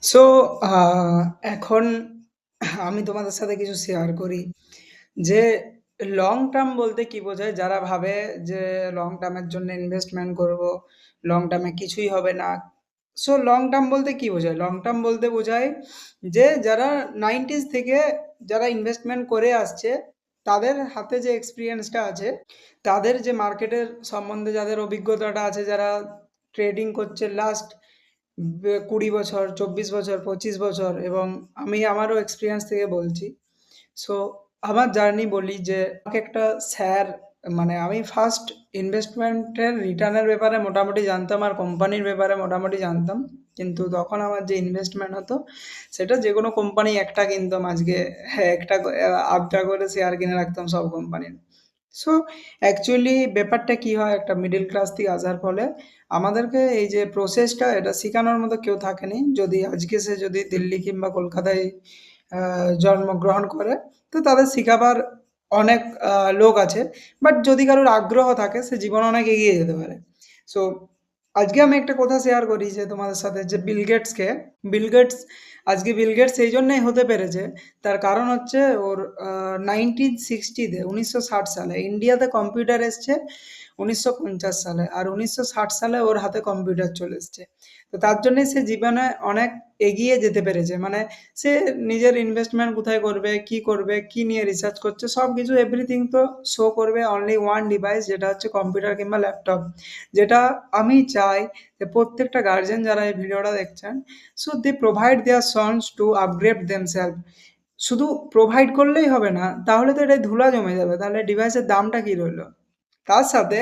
So আ এখন আমি তোমাদের সাথে কিছু শেয়ার করি যে লং টার্ম বলতে কি বোঝায়? যারা ভাবে যে লং টার্মের জন্য ইনভেস্টমেন্ট করব, লং টার্মে কিছুই হবে না। সো লং টার্ম বলতে কি বোঝায়? লং টার্ম বলতে বোঝায় যে যারা 90s থেকে যারা ইনভেস্টমেন্ট করে আসছে, তাদের হাতে যে এক্সপেরিয়েন্সটা আছে, তাদের যে মার্কেটের সম্বন্ধে যাদের অভিজ্ঞতাটা আছে, যারা ট্রেডিং করছে লাস্ট ২০ বছর, ২৪ বছর, ২৫ বছর এবং আমি আমারও এক্সপেরিয়েন্স থেকে বলছি। সো আমার জার্নি বলি যে আমাকে একটা স্যার মানে আমি ফার্স্ট ইনভেস্টমেন্টের রিটার্নের ব্যাপারে মোটামুটি জানতাম আর কোম্পানির ব্যাপারে মোটামুটি জানতাম। কিন্তু তখন আমার যে ইনভেস্টমেন্ট হতো সেটা যেকোনো কোম্পানি একটা কিনতাম আজকে একটা ৮টা করে শেয়ার কিনে রাখতাম সব কোম্পানির। সো অ্যাকচুয়ালি ব্যাপারটা কি হয় একটা মিডল ক্লাস থেকে আসার ফলে আমাদেরকে এই যে প্রসেসটা এটা শিখানোর মতো কেউ থাকেনি। যদি আজকে সে যদি দিল্লি কিংবা কলকাতায় আ জন্মগ্রহণ করে তো তাদের শিখাবার অনেক লোক আছে। বাট যদি কারোর আগ্রহ থাকে সে জীবনে অনেক এগিয়ে যেতে পারে। সো আজকে আমি একটা কথা শেয়ার করি যে তোমাদের সাথে যে বিল গেটস বিল গেটস এই জন্যই হতে পেরেছে তার কারণ হচ্ছে ওর 1960 তে ১৯৬০ সালে ইন্ডিয়াতে কম্পিউটার এসছে ১৯৫০ সালে। আর ১৯৬০ সালে ওর হাতে কম্পিউটার চলে এসছে। তো তার জন্যই সে জীবনে অনেক এগিয়ে যেতে পেরেছে। মানে সে নিজের ইনভেস্টমেন্ট কোথায় করবে, কি নিয়ে রিসার্চ করছে সবকিছু এভরিথিং তো শো করবে অনলি ওয়ান ডিভাইস যেটা হচ্ছে কম্পিউটার কিংবা ল্যাপটপ। যেটা আমি চাই যে প্রত্যেকটা গার্ডিয়ান যারা এই ভিডিওটা দেখছেন so they provide their sons to upgrade themselves. শুধু প্রোভাইড করলেই হবে না, তাহলে তো এটা ধুলা জমে যাবে। তাহলে ডিভাইসের দামটা কি রইল? তার সাথে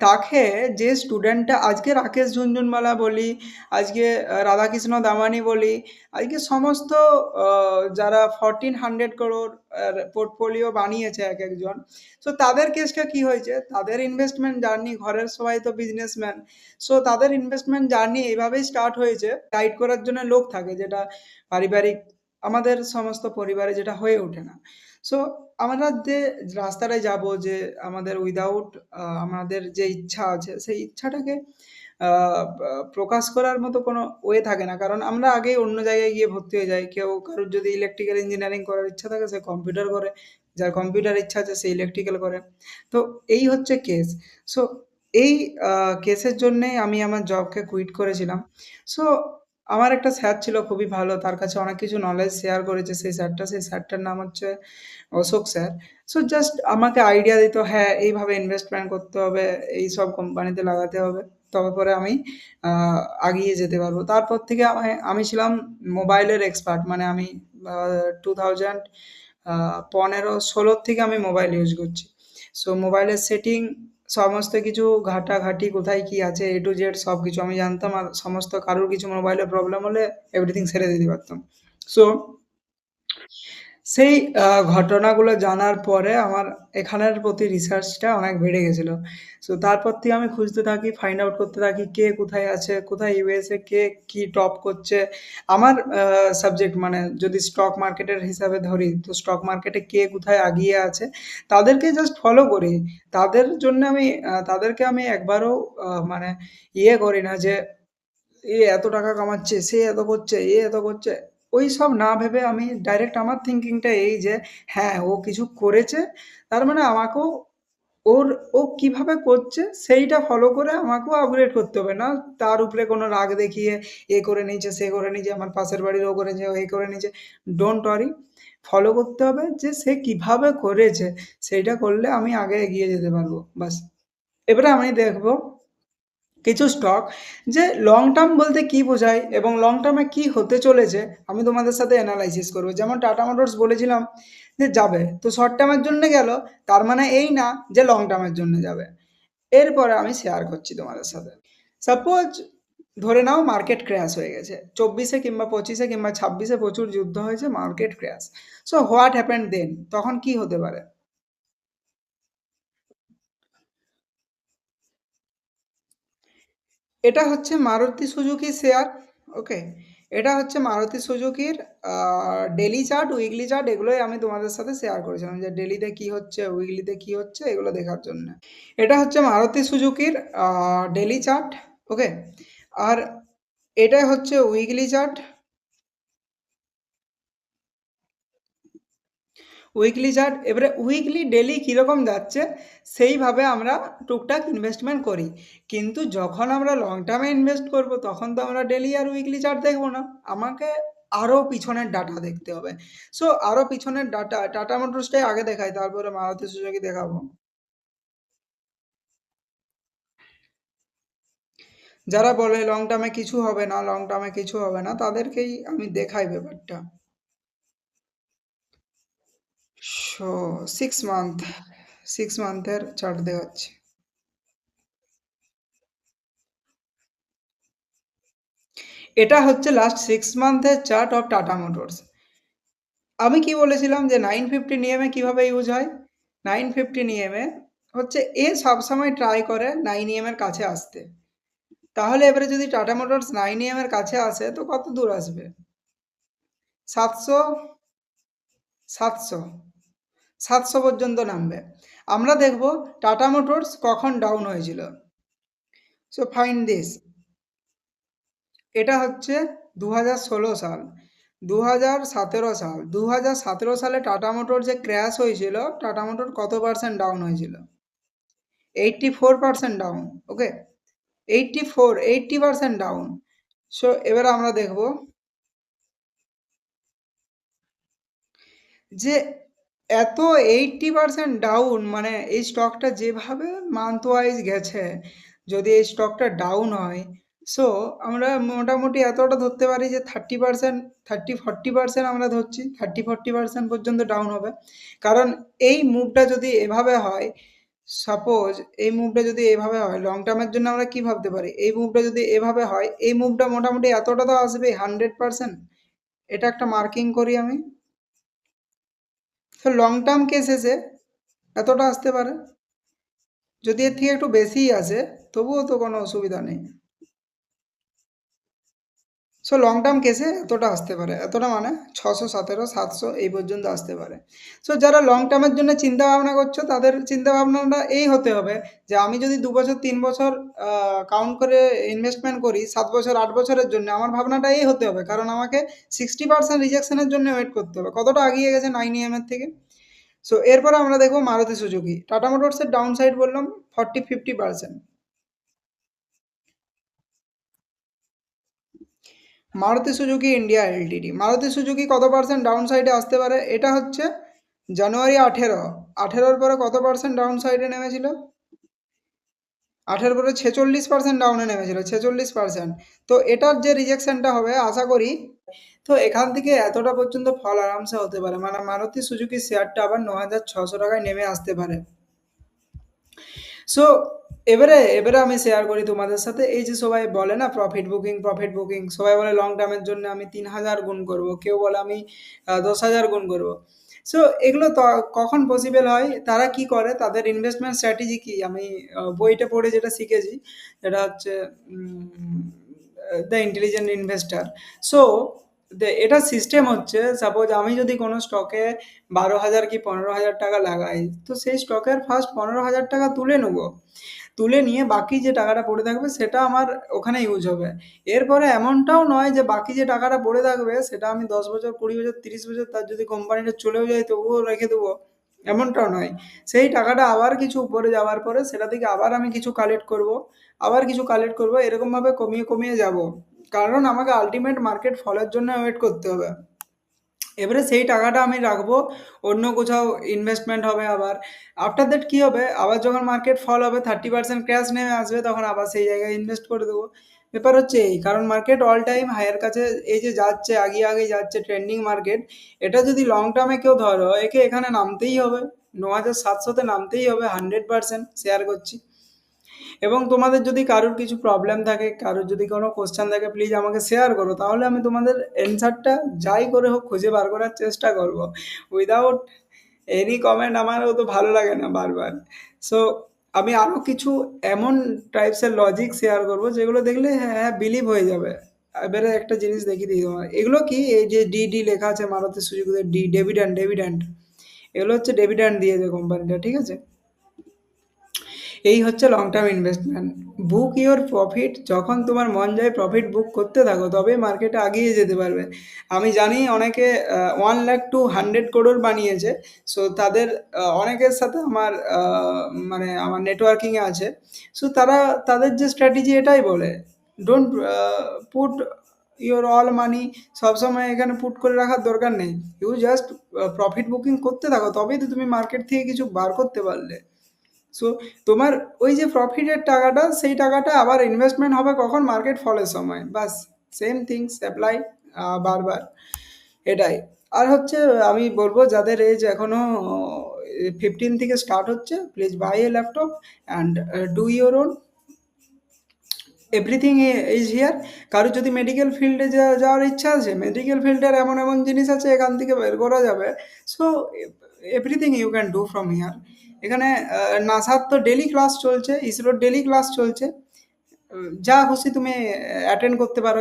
তাকে যে স্টুডেন্টটা আজকে রাকেশ ঝুনঝুনওয়ালা বলি, আজকে রাধাকৃষ্ণ দামানি বলি, আজকে সমস্ত আ যারা 1400 crore পোর্টফোলিও বানিয়েছে একেকজন। সো তাদের কেসটা কি হয়েছে? তাদের ইনভেস্টমেন্ট জার্নি ঘরের সবাই তো বিজনেসম্যান। সো তাদের ইনভেস্টমেন্ট জার্নি এভাবেই স্টার্ট হয়েছে। গাইড করার জন্য লোক থাকে যেটা পারিবারিক আমাদের সমস্ত পরিবারে যেটা হয়ে ওঠে না। সো আমরা যে রাস্তাটায় যাবো যে আমাদের উইথআউট আমাদের যে ইচ্ছা আছে সেই ইচ্ছাটাকে আ বা প্রকাশ করার মতো কোনো ওয়ে থাকে না। কারণ আমরা আগেই অন্য জায়গায় গিয়ে ভর্তি হয়ে যাই। কারোর যদি ইলেকট্রিক্যাল ইঞ্জিনিয়ারিং করার ইচ্ছা থাকে সে কম্পিউটার করে। যার কম্পিউটার ইচ্ছা আছে সে ইলেকট্রিক্যাল করে। তো এই হচ্ছে কেস। সো এই আ কেসের জন্যেই আমি আমার জবকে কুইট করেছিলাম। সো আমার একটা স্যার ছিল খুবই ভালো। তার কাছে অনেক কিছু নলেজ শেয়ার করেছে সেই স্যারটার নাম হচ্ছে অশোক স্যার। সো জাস্ট আমাকে আইডিয়া দিত, হ্যাঁ, এইভাবে ইনভেস্টমেন্ট করতে হবে, এইসব কোম্পানিতে লাগাতে হবে। তবে পরে আমি আ আগিয়ে যেতে পারবো। তারপর থেকে আমি ছিলাম মোবাইলের এক্সপার্ট। মানে আমি আ 2000 15-16 থেকে আমি মোবাইল ইউজ করছি। সো মোবাইলের সেটিং সমস্ত কিছু ঘাটাঘাটি কোথায় কি আছে A to Z সবকিছু আমি জানতাম। আর সমস্ত কারোর কিছু মোবাইলে প্রবলেম হলে এভরিথিং সেরে দিতে পারতাম। সো সেই ঘটনাগুলো জানার পরে আমার এখানের প্রতি রিসার্চটা অনেক বেড়ে গেছিল। সো তারপর থেকে আমি খুঁজতে থাকি, ফাইন্ড আউট করতে থাকি কে কোথায় আছে, কোথায় ইউএসএ কে কি টপ করছে। আমার সাবজেক্ট মানে যদি স্টক মার্কেটের হিসাবে ধরি, তো স্টক মার্কেটে কে কোথায় আগিয়ে আছে, তাদেরকে জাস্ট ফলো করি। তাদের জন্য আমি তাদেরকে আমি একবারও মানে ইয়ে করি না যে এ এত টাকা কামাচ্ছে, সে এত করছে, এ এত করছে। ওইসব না ভেবে আমি ডাইরেক্ট আমার থিংকিংটা এই যে, হ্যাঁ, ও কিছু করেছে, তার মানে আমাকেও ওর ও কিভাবে করছে সেইটা ফলো করে আমাকেও আপগ্রেড করতে হবে। না তার উপরে কোনো রাগ দেখিয়ে এ করে নিয়েছে, সে করে নিয়েছে, আমার পাশের বাড়ির ও করেছে, ও এ করে নিয়েছে। ডোন্ট ওয়ারি, ফলো করতে হবে যে সে কিভাবে করেছে, সেইটা করলে আমি আগে এগিয়ে যেতে পারবো। বাস। এবারে আমি দেখব কিছু স্টক যে লং টার্ম বলতে কি বোঝায় এবং লং টার্মে কি হতে চলেছে আমি তোমাদের সাথে এনালাইসিস করব। যেমন টাটা মোটরস বলেছিলাম যে যাবে। তো শর্ট টার্মের জন্য গেল, তার মানে এই না যে লং টার্মের জন্য যাবে। এরপরে আমি শেয়ার করছি তোমাদের সাথে। সাপোজ ধরে নাও মার্কেট ক্র্যাশ হয়ে গেছে। ২৪ কিংবা ২৫ কিংবা ২৬ প্রচুর যুদ্ধ হয়েছে, market crash. So what happened then? তখন কি হতে পারে? এটা হচ্ছে মারুতি সুজুকি শেয়ার। ওকে, এটা হচ্ছে মারুতি সুজুকির ডেলি চার্ট, উইকলি চার্ট এগুলোই আমি তোমাদের সাথে শেয়ার করেছিলাম যে ডেলিতে কি হচ্ছে, উইকলিতে কি হচ্ছে এগুলো দেখার জন্য। এটা হচ্ছে মারুতি সুজুকির ডেলি চার্ট। ওকে, আর এটা হচ্ছে উইকলি চার্ট। উইকলি চার্ট এবারে উইকলি, ডেইলি কিরকম যাচ্ছে সেইভাবে আমরা টুকটাক ইনভেস্টমেন্ট করি। কিন্তু যখন আমরা লং টার্মে ইনভেস্ট করব তখন তো আমরা ডেইলি আর উইকলি চার্ট দেখব না। আমাকে আরও পিছনের ডাটা দেখতে হবে। সো আরও পিছনের ডাটা টাটা মোটরসটাই আগে দেখাই তারপরে মারুতি সুজুকি দেখাবো। যারা বলে লং টার্মে কিছু হবে না, লং টার্মে কিছু হবে না তাদেরকেই আমি দেখাই ব্যাপারটা। সো 6 মান্থ 6 মান্থের চার্ট দেখাচ্ছি। এটা হচ্ছে লাস্ট 6 মান্থের চার্ট অফ টাটা মোটরস। আমি কি বলেছিলাম যে 950 নিএমএ কিভাবে ইউজ হয়? 950 নিএমএ হচ্ছে এ সবসময় ট্রাই করে 9 এর কাছে আসতে। তাহলে এবারে যদি টাটা মোটরস 9 এর কাছে আসে তো কত দূর আসবে? 700 700 700 পর্যন্ত নামবে। আমরা দেখব টাটা মোটরস কখন ডাউন হয়েছিল। So find this. এটা হচ্ছে 2016 সাল, 2017 সাল। 2017 সালে টাটা মোটর যে ক্র্যাশ হয়েছিল, টাটা মোটর কত পার্সেন্ট ডাউন হয়েছিল? 84% ডাউন। ওকে, 80% ডাউন। সো এবার আমরা দেখব যে এত 80% ডাউন, মানে এই স্টকটা যেভাবে মান্থ ওয়াইজ গেছে, যদি এই স্টকটা ডাউন হয়, সো আমরা মোটামুটি এতটা ধরতে পারি যে 30%, 30-40% আমরা ধরছি, 30-40% পর্যন্ত ডাউন হবে। কারণ এই মুভটা যদি এভাবে হয়, সাপোজ এই মুভটা যদি এভাবে হয়, লং টার্মের জন্য আমরা কি ভাবতে পারি, এই মুভটা যদি এভাবে হয়, এই মুভটা মোটামুটি এতটা তো আসবে 100%। এটা একটা মার্কিং করি আমি। তো লং টার্ম কেসেসে এতটা আসতে পারে। যদি এর থেকে একটু বেশিই আসে তবুও তো কোনো অসুবিধা নেই। সো লং টার্ম কেসে এতটা আসতে পারে, এতটা মানে 600, 17, 700 এই পর্যন্ত আসতে পারে। সো যারা লং টার্মের জন্য চিন্তা ভাবনা করছো তাদের চিন্তা ভাবনাটা এই হতে হবে যে আমি যদি 2 বছর 3 বছর কাউন্ট করে ইনভেস্টমেন্ট করি, 7 বছর 8 বছরের জন্য, আমার ভাবনাটা এই হতে হবে কারণ আমাকে 60% রিজেকশনের জন্য ওয়েট করতে হবে। কতটা এগিয়ে গেছে 9 এর থেকে। সো এরপরে আমরা দেখবো মারুতি সুজুকি। টাটা মোটরসের ডাউন সাইড বললাম 40-50%। Maruti Suzuki India LTD, Maruti Suzuki কত পার্সেন্ট ডাউন সাইডে আসতে পারে? এটা হচ্ছে জানুয়ারি 18, 18-র পরে কত পার্সেন্ট ডাউন সাইডে নেমেছিল? 18 পরে 46% ডাউনে নেমেছিল, 46%। তো এটার যে রিজেকশনটা হবে আশা করি, তো এখান থেকে এতটা পর্যন্ত ফল আরামসে হতে পারে, মানে মারুতি সুজুকি শেয়ারটা আবার 9,600 টাকায় নেমে আসতে পারে। সো এবারে এবারে আমি শেয়ার করি তোমাদের সাথে, এই যে সবাই বলে না প্রফিট বুকিং, প্রফিট বুকিং, সবাই বলে লং টার্মের জন্য আমি 3,000 গুণ করব, কেউ বলে আমি 10,000 গুণ করব। সো এগুলো কখন পসিবল হয়, তারা কি করে, তাদের ইনভেস্টমেন্ট স্ট্র্যাটেজি কি, আমি বইটা পড়ে যেটা শিখেছি সেটা হচ্ছে দ্য ইন্টেলিজেন্ট ইনভেস্টার। সো এটা সিস্টেম হচ্ছে, সাপোজ আমি যদি কোনো স্টকে 12,000 কি 15,000 টাকা লাগাই, তো সেই স্টকের ফার্স্ট 15,000 টাকা তুলে নেবো, তুলে নিয়ে বাকি যে টাকাটা পড়ে থাকবে সেটা আমার ওখানে ইউজ হবে। এরপরে এমনটাও নয় যে বাকি যে টাকাটা পড়ে থাকবে সেটা আমি 10 বছর, 20 বছর, 30 বছর, তার যদি কোম্পানিটা চলেও যায় তবুও রেখে দেবো, এমনটাও নয়। সেই টাকাটা আবার কিছু উপরে যাওয়ার পরে সেটা থেকে আবার আমি কিছু কালেক্ট করব, আবার কিছু কালেক্ট করব, এরকমভাবে কমিয়ে কমিয়ে যাব। কারণ আমাকে আলটিমেট মার্কেট ফলের জন্য ওয়েট করতে হবে। এবারে সেই টাকাটা আমি রাখবো, অন্য কোথাও ইনভেস্টমেন্ট হবে আবার। আফটার দ্যাট কী হবে, আবার যখন মার্কেট ফল হবে, 30% ক্র্যাশ নেমে আসবে, তখন আবার সেই জায়গায় ইনভেস্ট করে দেবো। ব্যাপার হচ্ছে এই, কারণ মার্কেট অল টাইম হায়ার কাছে এই যে যাচ্ছে, আগিয়ে আগিয়ে যাচ্ছে, ট্রেন্ডিং মার্কেট। এটা যদি লং টার্মে কেউ ধরো, একে এখানে নামতেই হবে, 9,700-তে নামতেই হবে, 100% শেয়ার করছি। এবং তোমাদের যদি কারোর কিছু প্রবলেম থাকে, কারোর যদি কোনো কোশ্চেন থাকে, প্লিজ আমাকে শেয়ার করো, তাহলে আমি তোমাদের অ্যান্সারটা যাই করে হোক খুঁজে বার করার চেষ্টা করব। উইদাউট এনি কমেন্ট আমারও তো ভালো লাগে না বারবার। সো আমি আরও কিছু এমন টাইপসের লজিক শেয়ার করব যেগুলো দেখলে হ্যাঁ হ্যাঁ বিলিভ হয়ে যাবে। এবারে একটা জিনিস দেখিয়ে দিই তোমার, এগুলো কি, এই যে ডি লেখা আছে মারুতি সুজুকিতে, ডেভিডেন্ড, এগুলো হচ্ছে ডেভিডেন্ড দিয়েছে কোম্পানিটা, ঠিক আছে? এই হচ্ছে long term investment. Book your profit, যখন তোমার মন যায় প্রফিট বুক করতে থাকো, তবেই মার্কেটে এগিয়ে যেতে পারবে। আমি জানি অনেকে 1,00,000 to 100 crore বানিয়েছে। সো তাদের অনেকের সাথে আমার মানে আমার নেটওয়ার্কিং এ আছে। সো তারা তাদের যে স্ট্র্যাটেজি এটাই বলে, ডোন্ট পুট ইউর অল মানি সবসময় এখানে পুট করে রাখার দরকার নেই। ইউ জাস্ট প্রফিট বুকিং করতে থাকো, তবেই তো তুমি মার্কেট থেকে কিছু বার করতে পারলে। সো তোমার ওই যে প্রফিটের টাকাটা, সেই টাকাটা আবার ইনভেস্টমেন্ট হবে কখন? মার্কেট ফলের সময়। বাস সেম থিংস অ্যাপ্লাই বারবার, এটাই। আর হচ্ছে আমি বলবো যাদের এজ এখনো 15 থেকে স্টার্ট হচ্ছে, please buy a laptop and do your own, everything is here. কারোর যদি মেডিকেল ফিল্ডে যাওয়ার ইচ্ছা আছে, মেডিকেল ফিল্ডের এমন এমন জিনিস আছে এখান থেকে বের করা যাবে। So everything you can do from here. এখানে নাসার তো ডেলি ক্লাস চলছে, ইসরোর ডেলি ক্লাস চলছে। যা খুশি তুমি অ্যাটেন্ড করতে পারো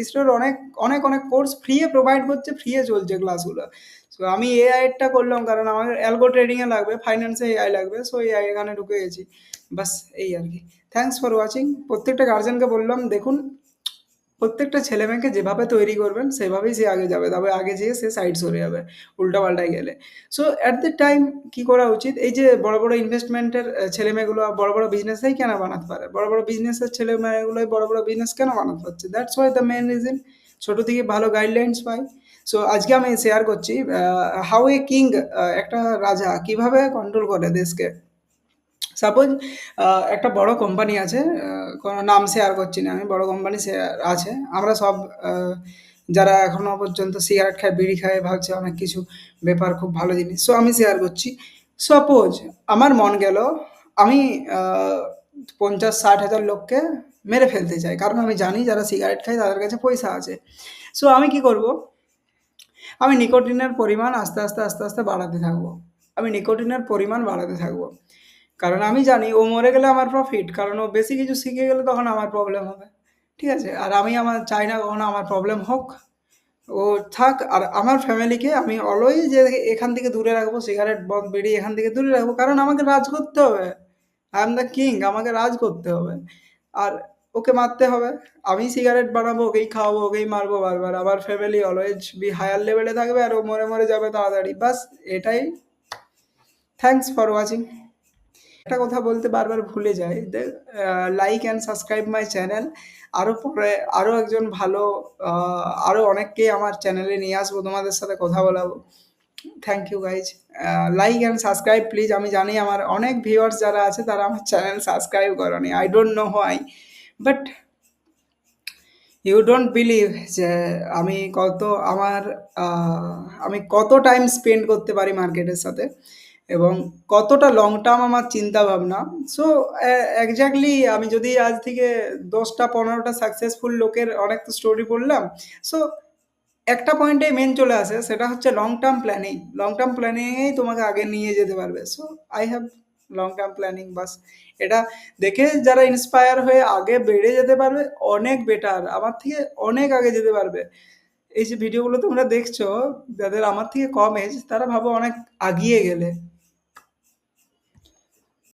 ইসরোর অনেক অনেক অনেক কোর্স ফ্রিয়ে প্রোভাইড করছে, ফ্রিয়ে চলছে ক্লাসগুলো। সো আমি এআইটা করলাম কারণ আমার অ্যালগো ট্রেডিংয়ে লাগবে, ফাইন্যান্সে এআই লাগবে, সো এআই এখানে ঢুকে গেছি। বাস এই আর কি। Thanks for watching. প্রত্যেকটা গার্জেনকে বললাম, দেখুন প্রত্যেকটা ছেলেমেয়েকে যেভাবে তৈরি করবেন সেভাবেই সে আগে যাবে, তবে আগে যেয়ে সে সাইড সরে যাবে উল্টাপাল্টায় গেলে। সো অ্যাট দ্য টাইম কী করা উচিত, এই যে বড় বড় ইনভেস্টমেন্টের ছেলেমেয়েগুলো বড় বড় বিজনেসেই কেন বানাতে পারে, বড় বড় বিজনেসের ছেলেমেয়েগুলোই বড় বড় বিজনেস কেন বানাতে পারছে? That's why the main reason. ছোটো থেকে ভালো গাইডলাইন্স পাই। সো আজকে আমি শেয়ার করছি হাউ এ কিং, একটা রাজা কীভাবে কন্ট্রোল করে দেশকে। সাপোজ একটা বড় কোম্পানি আছে, কোনো নাম শেয়ার করছি না আমি, বড় কোম্পানি শেয়ার আছে। আমরা সব যারা এখনো পর্যন্ত সিগারেট খায়, বিড়ি খায়, ভাবছে অনেক কিছু ব্যাপার খুব ভালো জিনিস। সো আমি শেয়ার করছি। সাপোজ আমার মন গেল আমি ৫০-৬০ হাজার লোককে মেরে ফেলতে চাই। কারণ আমি জানি যারা সিগারেট খায় তাদের কাছে পয়সা আছে। সো আমি কি করব? আমি নিকোটিনের পরিমাণ আস্তে, আস্তে, আস্তে, আস্তে বাড়াতে থাকবো। আমি নিকোটিনের পরিমাণ বাড়াতে থাকবো। কারণ আমি জানি ও মরে গেলে আমার প্রফিট। কারণ ও বেশি কিছু শিখে গেলে তখন আমার প্রবলেম হবে। ঠিক আছে? আর আমি চাই না কখনো আমার প্রবলেম হোক। ও থাক, আর আমার ফ্যামিলিকে আমি অলওয়েজ যে এখান থেকে দূরে রাখবো, সিগারেট, মদ, বিড়ি এখান থেকে দূরে রাখবো। কারণ আমাকে রাজ করতে হবে। আই এম দ্য কিং, আমাকে রাজ করতে হবে। আর ওকে মারতে হবে। আমি সিগারেট বানাবো, ওকেই খাওয়াবো, ওকেই মারবো বারবার। আমার ফ্যামিলি অলওয়েজ হায়ার লেভেলে থাকবে আর ও মরে, মরে যাবে তাড়াতাড়ি। বাস এটাই। Thanks for watching. একটা কথা বলতে বারবার ভুলে যাই, like and subscribe my channel. আরও পরে আরও একজন ভালো আরও অনেককেই আমার চ্যানেলে নিয়ে আসবো, তোমাদের সাথে কথা বলাবো। Thank you guys. Like and subscribe please. আমি জানি আমার অনেক ভিউয়ার্স যারা আছে তারা আমার চ্যানেল সাবস্ক্রাইব করনি। I don't know why, but you don't believe যে আমি কত আমার আমি কত টাইম স্পেন্ড করতে পারি মার্কেটের সাথে এবং কতটা লং টার্ম আমার চিন্তাভাবনা। সো এক্স্যাক্টলি আমি যদি আজ থেকে 10টা 15টা সাকসেসফুল লোকের অনেক তো স্টোরি পড়লাম। সো একটা পয়েন্টেই মেন চলে আসে, সেটা হচ্ছে long term planning. Long term প্ল্যানিংয়েই তোমাকে আগে নিয়ে যেতে পারবে। So I have long term planning. বাস এটা দেখে যারা ইন্সপায়ার হয়ে আগে বেড়ে যেতে পারবে, অনেক বেটার, আমার থেকে অনেক আগে যেতে পারবে। এই যে ভিডিওগুলো তোমরা দেখছো, যাদের আমার থেকে কম এজ, তারা ভাবো অনেক আগিয়ে গেলে।